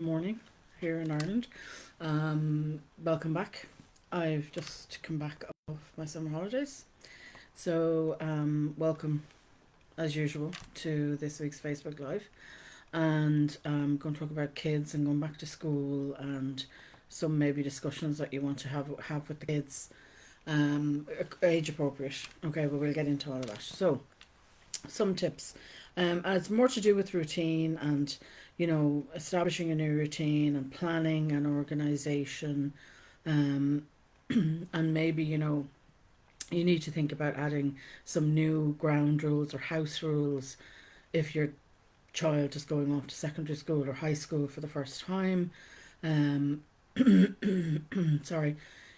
morning here in Ireland. Welcome back. I've just come back off my summer holidays. Welcome as usual to this week's Facebook Live. And I'm going to talk about kids and going back to school and some maybe discussions that you want to have with the kids. Age appropriate. Okay, but we'll get into all of that. So, some tips. It's more to do with routine and, establishing a new routine and planning and organization. Um, and maybe, you need to think about adding some new ground rules or house rules if your child is going off to secondary school or high school for the first time. Um, sorry.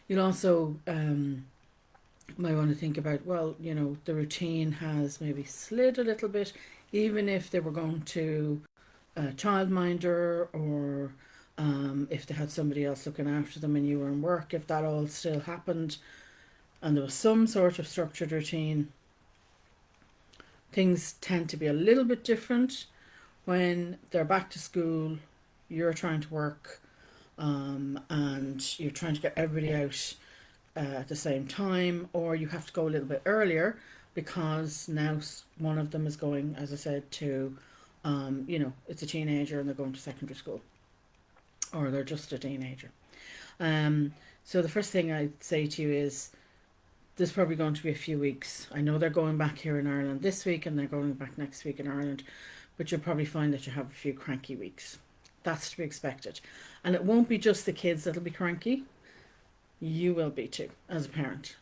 You'll also might want to think about, well, the routine has maybe slid a little bit, even if they were going to a childminder or if they had somebody else looking after them and you were in work, if that all still happened and there was some sort of structured routine. Things tend to be a little bit different when they're back to school, you're trying to work, and you're trying to get everybody out at the same time, or you have to go a little bit earlier because now one of them is going, as I said, to, it's a teenager and they're going to secondary school, or they're just a teenager. So the first thing I'd say to you is there's probably going to be a few weeks. I know they're going back here in Ireland this week and they're going back next week in Ireland, but you'll probably find that you have a few cranky weeks. That's to be expected. And it won't be just the kids that'll be cranky. You will be too, as a parent.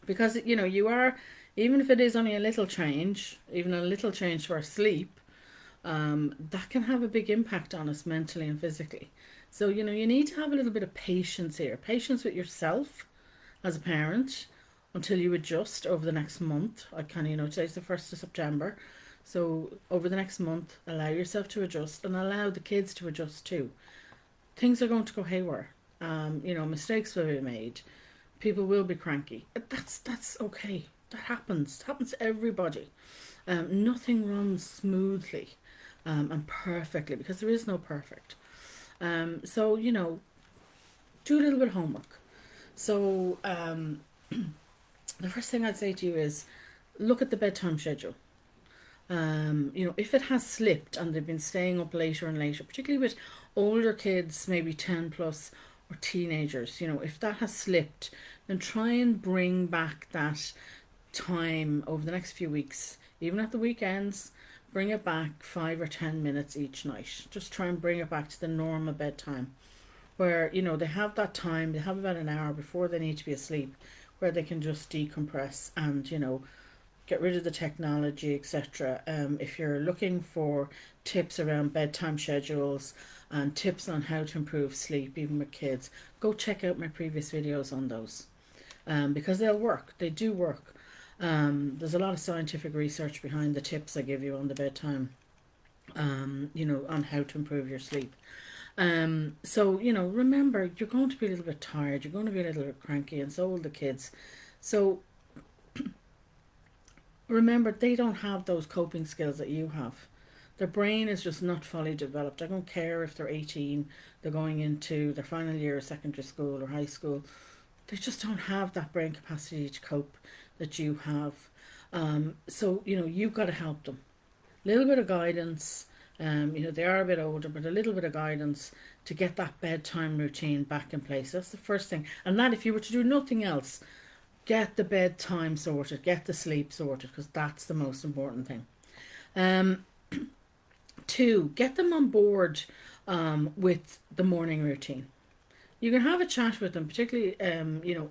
Because, you are, even if it is only a little change, even a little change to our sleep, that can have a big impact on us mentally and physically. So, you need to have a little bit of patience here. Patience with yourself as a parent until you adjust over the next month. Today's the 1st of September. So over the next month, allow yourself to adjust and allow the kids to adjust too. Things are going to go haywire. Mistakes will be made. People will be cranky. That's okay. That happens. It happens to everybody. Nothing runs smoothly and perfectly because there is no perfect. So, do a little bit of homework. So, the first thing I'd say to you is look at the bedtime schedule. If it has slipped and they've been staying up later and later, particularly with older kids, maybe 10 plus, or teenagers, if that has slipped, then try and bring back that time over the next few weeks, even at the weekends. Bring it back 5 or 10 minutes each night. Just try and bring it back to the normal bedtime where, they have that time, they have about an hour before they need to be asleep, where they can just decompress and, get rid of the technology, etc. If you're looking for tips around bedtime schedules and tips on how to improve sleep, even with kids, go check out my previous videos on those, because they'll work. They do work. There's a lot of scientific research behind the tips I give you on the bedtime, on how to improve your sleep. Remember, you're going to be a little bit tired, you're going to be a little bit cranky, and so will the kids. So remember, they don't have those coping skills that you have. Their brain is just not fully developed. I don't care if they're 18, they're going into their final year of secondary school or high school. They just don't have that brain capacity to cope that you have. You've got to help them. A little bit of guidance. They are a bit older, but a little bit of guidance to get that bedtime routine back in place. That's the first thing. And that, if you were to do nothing else, get the bedtime sorted, get the sleep sorted, because that's the most important thing. 2, get them on board with the morning routine. You can have a chat with them, particularly,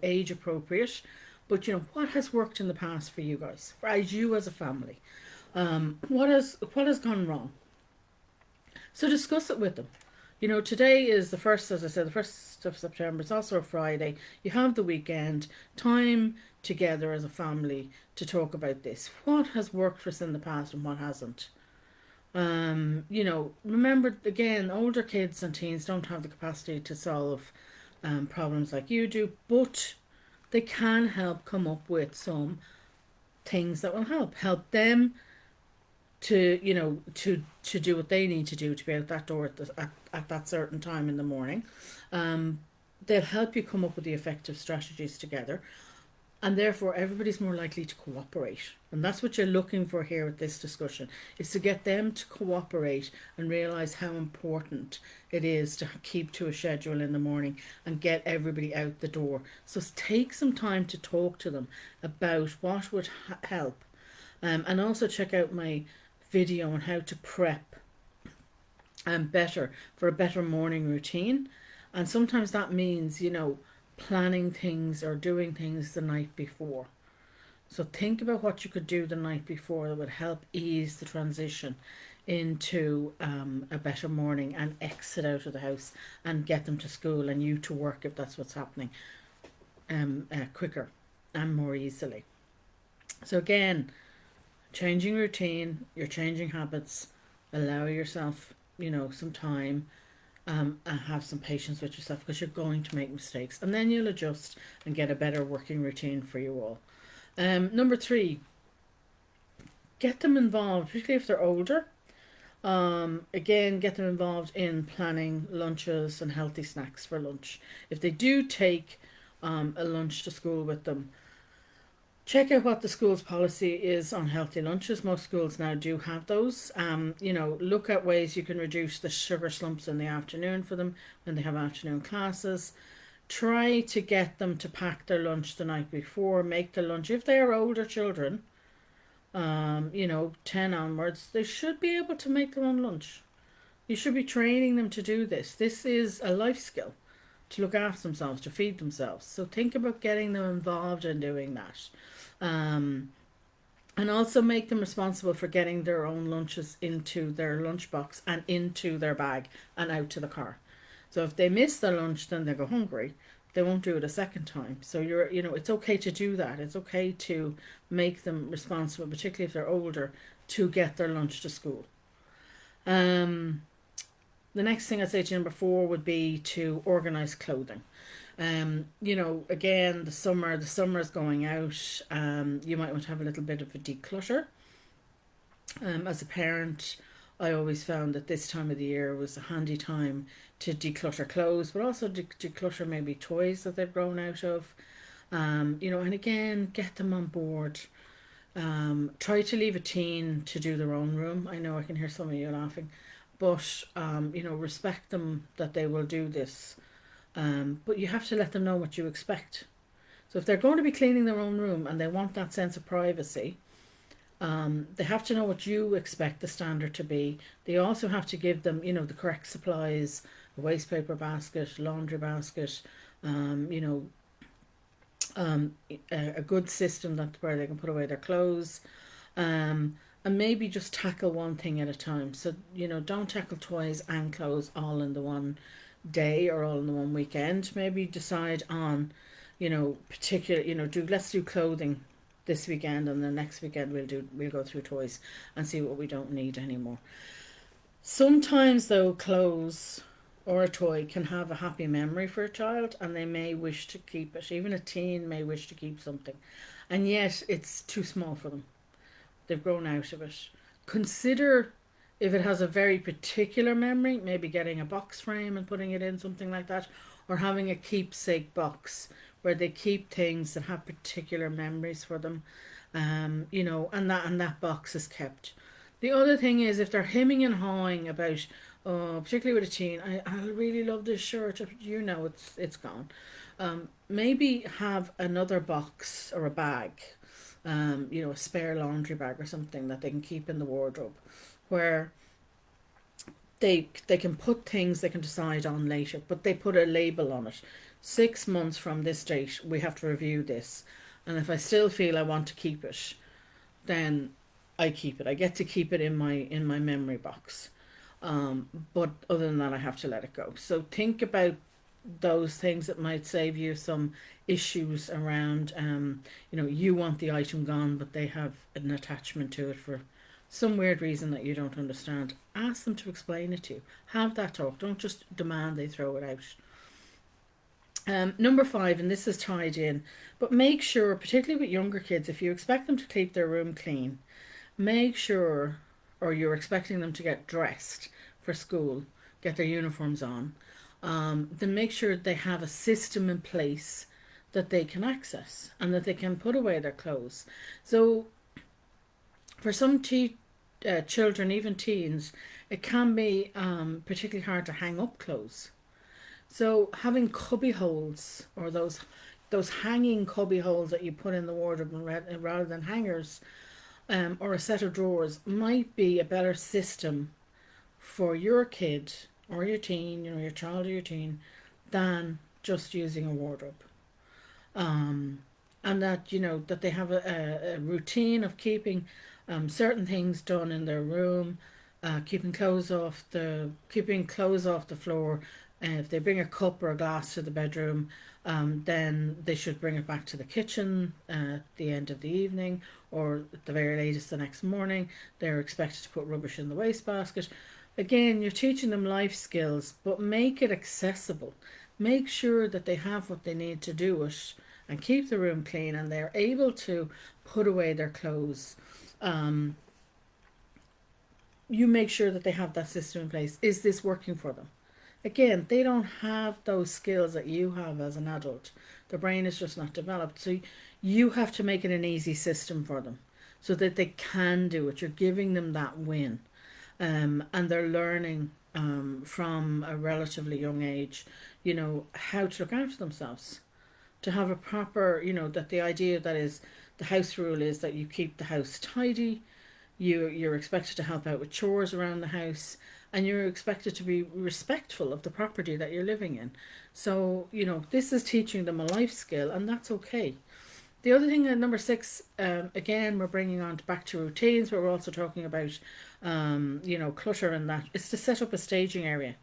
age appropriate, but, what has worked in the past for you guys, as you as a family? What has gone wrong? So discuss it with them. Today is the 1st, as I said, the 1st of September. It's also a Friday. You have the weekend, time together as a family to talk about this. What has worked for us in the past and what hasn't? Remember, again, older kids and teens don't have the capacity to solve problems like you do, but they can help come up with some things that will help them to, to do what they need to do to be out that door at that certain time in the morning. Um, they'll help you come up with the effective strategies together, and therefore everybody's more likely to cooperate. And that's what you're looking for here with this discussion, is to get them to cooperate and realize how important it is to keep to a schedule in the morning and get everybody out the door. So take some time to talk to them about what would help. And also check out my video on how to prep better for a better morning routine. And sometimes that means, planning things or doing things the night before. So think about what you could do the night before that would help ease the transition into a better morning and exit out of the house and get them to school and you to work if that's what's happening quicker and more easily. So again, changing routine, you're changing habits, allow yourself, some time, and have some patience with yourself, because you're going to make mistakes, and then you'll adjust and get a better working routine for you all. Number 3, get them involved, particularly if they're older. Again, get them involved in planning lunches and healthy snacks for lunch. If they do take a lunch to school with them, check out what the school's policy is on healthy lunches. Most schools now do have those. Look at ways you can reduce the sugar slumps in the afternoon for them when they have afternoon classes. Try to get them to pack their lunch the night before. Make the lunch, if they are older children, 10 onwards, they should be able to make their own lunch. You should be training them to do this. This is a life skill, to look after themselves, to feed themselves. So think about getting them involved in doing that. And also make them responsible for getting their own lunches into their lunchbox and into their bag and out to the car. So if they miss their lunch, then they go hungry. They won't do it a second time. So it's okay to do that. It's okay to make them responsible, particularly if they're older, to get their lunch to school. The next thing I'd say to number 4 would be to organise clothing. Again, the summer is going out. You might want to have a little bit of a declutter. As a parent, I always found that this time of the year was a handy time to declutter clothes, but also declutter maybe toys that they've grown out of. And again, get them on board. Try to leave a teen to do their own room. I know I can hear some of you laughing, but respect them that they will do this. But you have to let them know what you expect. So if they're going to be cleaning their own room and they want that sense of privacy, they have to know what you expect the standard to be. They also have to give them, the correct supplies, a waste paper basket, laundry basket, a good system where they can put away their clothes, and maybe just tackle one thing at a time. So, don't tackle toys and clothes all in the one day or all in the one weekend. Maybe decide on, particular, let's do clothing this weekend, and the next weekend we'll go through toys and see what we don't need anymore. Sometimes though, clothes or a toy can have a happy memory for a child, and they may wish to keep it. Even a teen may wish to keep something, and yet it's too small for them. They've grown out of it. Consider if it has a very particular memory, maybe getting a box frame and putting it in, something like that, or having a keepsake box where they keep things that have particular memories for them, and that box is kept. The other thing is, if they're hemming and hawing about, particularly with a teen, I really love this shirt, it's gone. Maybe have another box or a bag, a spare laundry bag or something that they can keep in the wardrobe, where they can put things they can decide on later, but they put a label on it. 6 months from this date, we have to review this, and if I still feel I want to keep it, then I keep it. I get to keep it in my memory box. But other than that, I have to let it go. So think about those things that might save you some issues around, you want the item gone, but they have an attachment to it for some weird reason that you don't understand. Ask them to explain it to you. Have that talk. Don't just demand they throw it out. Number 5, and this is tied in, but make sure, particularly with younger kids, if you expect them to keep their room clean, make sure or you're expecting them to get dressed for school, get their uniforms on, then make sure they have a system in place that they can access and that they can put away their clothes. So for some children, even teens, it can be particularly hard to hang up clothes. So having cubby holes, or those hanging cubby holes that you put in the wardrobe rather than hangers, or a set of drawers, might be a better system for your kid or your teen, your child or your teen, than just using a wardrobe. Um, and that that they have a routine of keeping certain things done in their room, keeping clothes off the floor. If they bring a cup or a glass to the bedroom, then they should bring it back to the kitchen at the end of the evening, or at the very latest the next morning. They're expected to put rubbish in the wastebasket. Again, you're teaching them life skills, but make it accessible. Make sure that they have what they need to do it and keep the room clean, and they're able to put away their clothes. Um, you make sure that they have that system in place. Is this working for them? Again, they don't have those skills that you have as an adult. Their brain is just not developed. So you have to make it an easy system for them so that they can do it. You're giving them that win. And they're learning from a relatively young age, how to look after themselves. To have a proper, that the idea that is the house rule is that you keep the house tidy, you're expected to help out with chores around the house, and you're expected to be respectful of the property that you're living in. So, this is teaching them a life skill, and that's okay. The other thing at number 6, again, we're bringing on back to routines, but we're also talking about, clutter and that. It's to set up a staging area.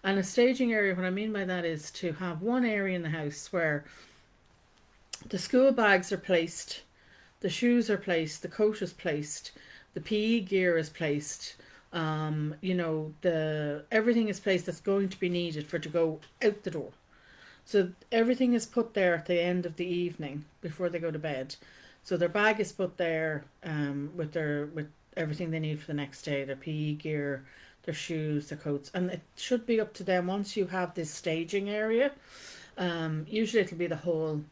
And a staging area, what I mean by that is to have one area in the house where the school bags are placed, the shoes are placed, the coat is placed, the PE gear is placed, the everything is placed that's going to be needed for to go out the door. So everything is put there at the end of the evening before they go to bed. So their bag is put there with everything they need for the next day, their PE gear, their shoes, their coats, and it should be up to them once you have this staging area. Usually it'll be the whole.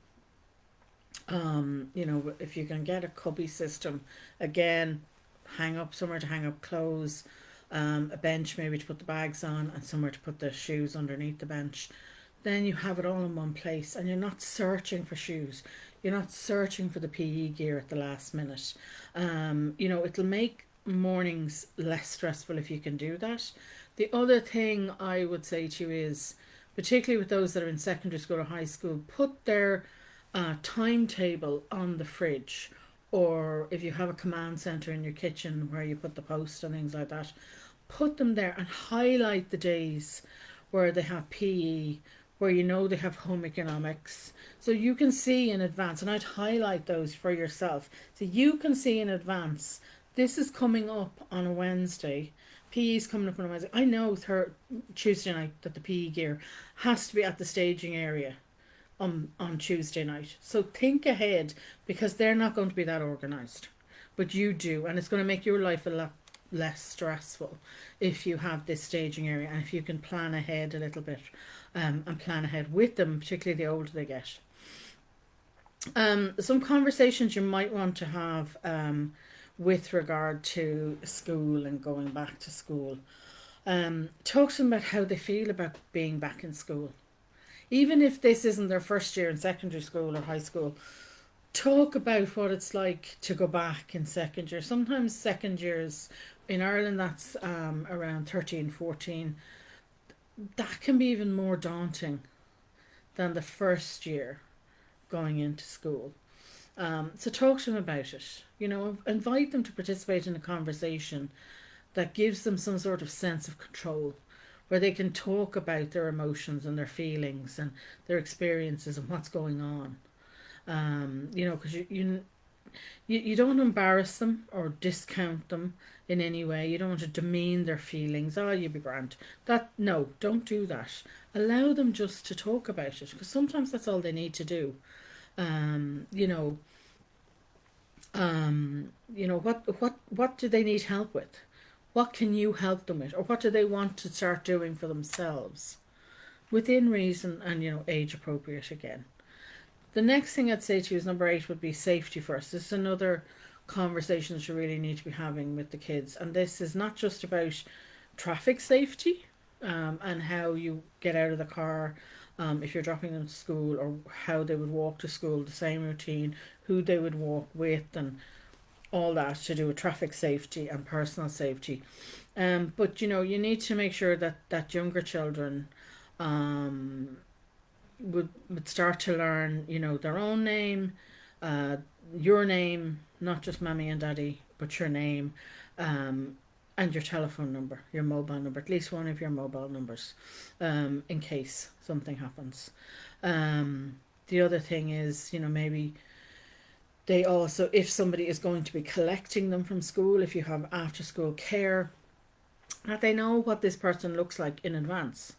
If you can get a cubby system, again, hang up somewhere to hang up clothes, a bench maybe to put the bags on, and somewhere to put the shoes underneath the bench. Then you have it all in one place, and you're not searching for shoes. You're not searching for the PE gear at the last minute. It'll make mornings less stressful if you can do that. The other thing I would say to you is, particularly with those that are in secondary school or high school, put their timetable on the fridge, or if you have a command center in your kitchen where you put the post and things like that, put them there and highlight the days where they have PE, where they have home economics, so you can see in advance. And I'd highlight those for yourself so you can see in advance, this is coming up on a Wednesday, PE is coming up on a Wednesday. I know Tuesday night that the PE gear has to be at the staging area on Tuesday night. So think ahead, because they're not going to be that organised, but you do, and it's going to make your life a lot less stressful if you have this staging area, and if you can plan ahead a little bit, and plan ahead with them, particularly the older they get. Some conversations you might want to have with regard to school and going back to school. Talk to them about how they feel about being back in school. Even if this isn't their first year in secondary school or high school, talk about what it's like to go back in second year. Sometimes second years in Ireland, that's around 13, 14. That can be even more daunting than the first year going into school. So talk to them about it. Invite them to participate in a conversation that gives them some sort of sense of control, where they can talk about their emotions and their feelings and their experiences and what's going on. Because you don't want to embarrass them or discount them in any way. You don't want to demean their feelings. Oh, you'll be grand. No, don't do that. Allow them just to talk about it, because sometimes that's all they need to do. What do they need help with? What can you help them with, or what do they want to start doing for themselves within reason and, age appropriate again. The next thing I'd say to you is number 8 would be safety first. This is another conversation that you really need to be having with the kids, and this is not just about traffic safety, and how you get out of the car, if you're dropping them to school, or how they would walk to school, the same routine, who they would walk with, and all that to do with traffic safety and personal safety. But you need to make sure that younger children um, would start to learn, their own name, uh, your name, not just mommy and daddy, but your name, and your telephone number, your mobile number, at least one of your mobile numbers, in case something happens. The other thing is, maybe they also, if somebody is going to be collecting them from school, if you have after school care, that they know what this person looks like in advance.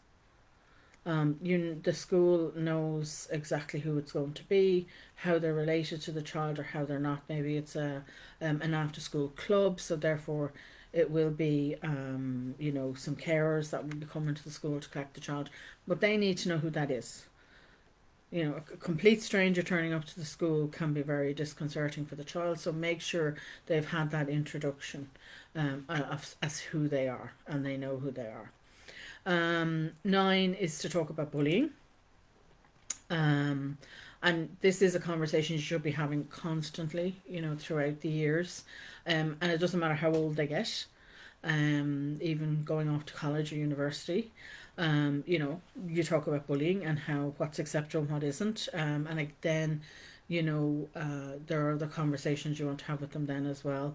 The school knows exactly who it's going to be, how they're related to the child or how they're not. Maybe it's an after school club, so therefore it will be some carers that will be coming to the school to collect the child, but they need to know who that is. A complete stranger turning up to the school can be very disconcerting for the child, so make sure they've had that introduction, as who they are and they know who they are. 9 is to talk about bullying. And this is a conversation you should be having constantly, throughout the years. And it doesn't matter how old they get, even going off to college or university. You talk about bullying and what's acceptable and what isn't. And then, there are other conversations you want to have with them then as well.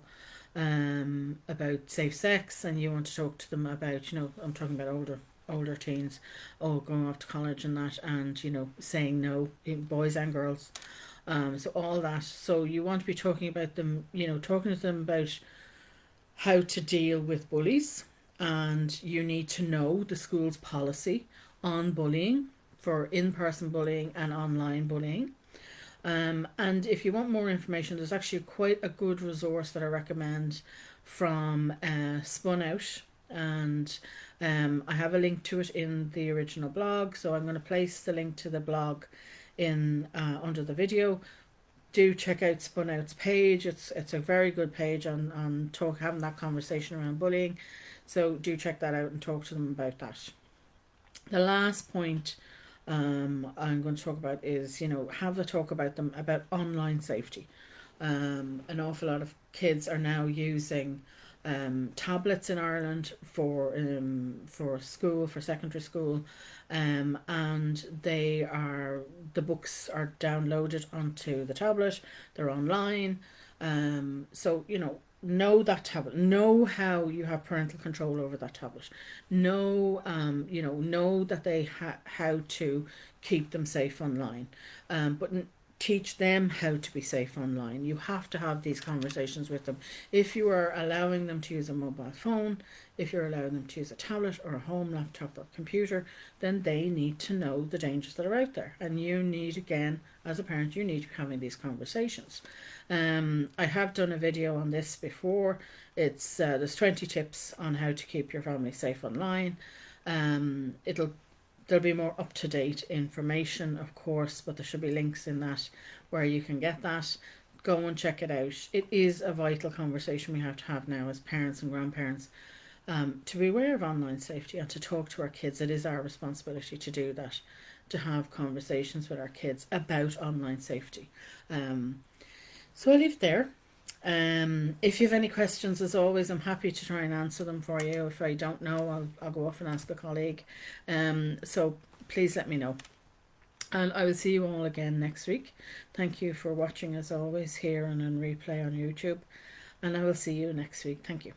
About safe sex, and you want to talk to them about, I'm talking about older teens, going off to college and that, and saying no, boys and girls, so all that. So you want to be talking about them, talking to them about how to deal with bullies, and you need to know the school's policy on bullying, for in-person bullying and online bullying. And if you want more information, there's actually quite a good resource that I recommend from Spun Out, and I have a link to it in the original blog, so I'm going to place the link to the blog in under the video. Do check out Spun Out's page. It's a very good page on having that conversation around bullying, so do check that out and talk to them about that. The last point I'm going to talk about is, have a talk about them about online safety. An awful lot of kids are now using tablets in Ireland for school, for secondary school, and the books are downloaded onto the tablet. They're online, so know that tablet, know how you have parental control over that tablet, know know that they how to keep them safe online, but teach them how to be safe online. You have to have these conversations with them. If you are allowing them to use a mobile phone, if you're allowing them to use a tablet or a home laptop or computer, then they need to know the dangers that are out there. And you need, again, as a parent, you need to be having these conversations. I have done a video on this before. It's there's 20 tips on how to keep your family safe online. There'll be more up-to-date information, of course, but there should be links in that where you can get that. Go and check it out. It is a vital conversation we have to have now as parents and grandparents, to be aware of online safety and to talk to our kids. It is our responsibility to do that, to have conversations with our kids about online safety. So I'll leave it there. If you have any questions, as always, I'm happy to try and answer them for you. If I don't know, I'll go off and ask a colleague. So please let me know. And I will see you all again next week. Thank you for watching, as always, here and on replay on YouTube. And I will see you next week. Thank you.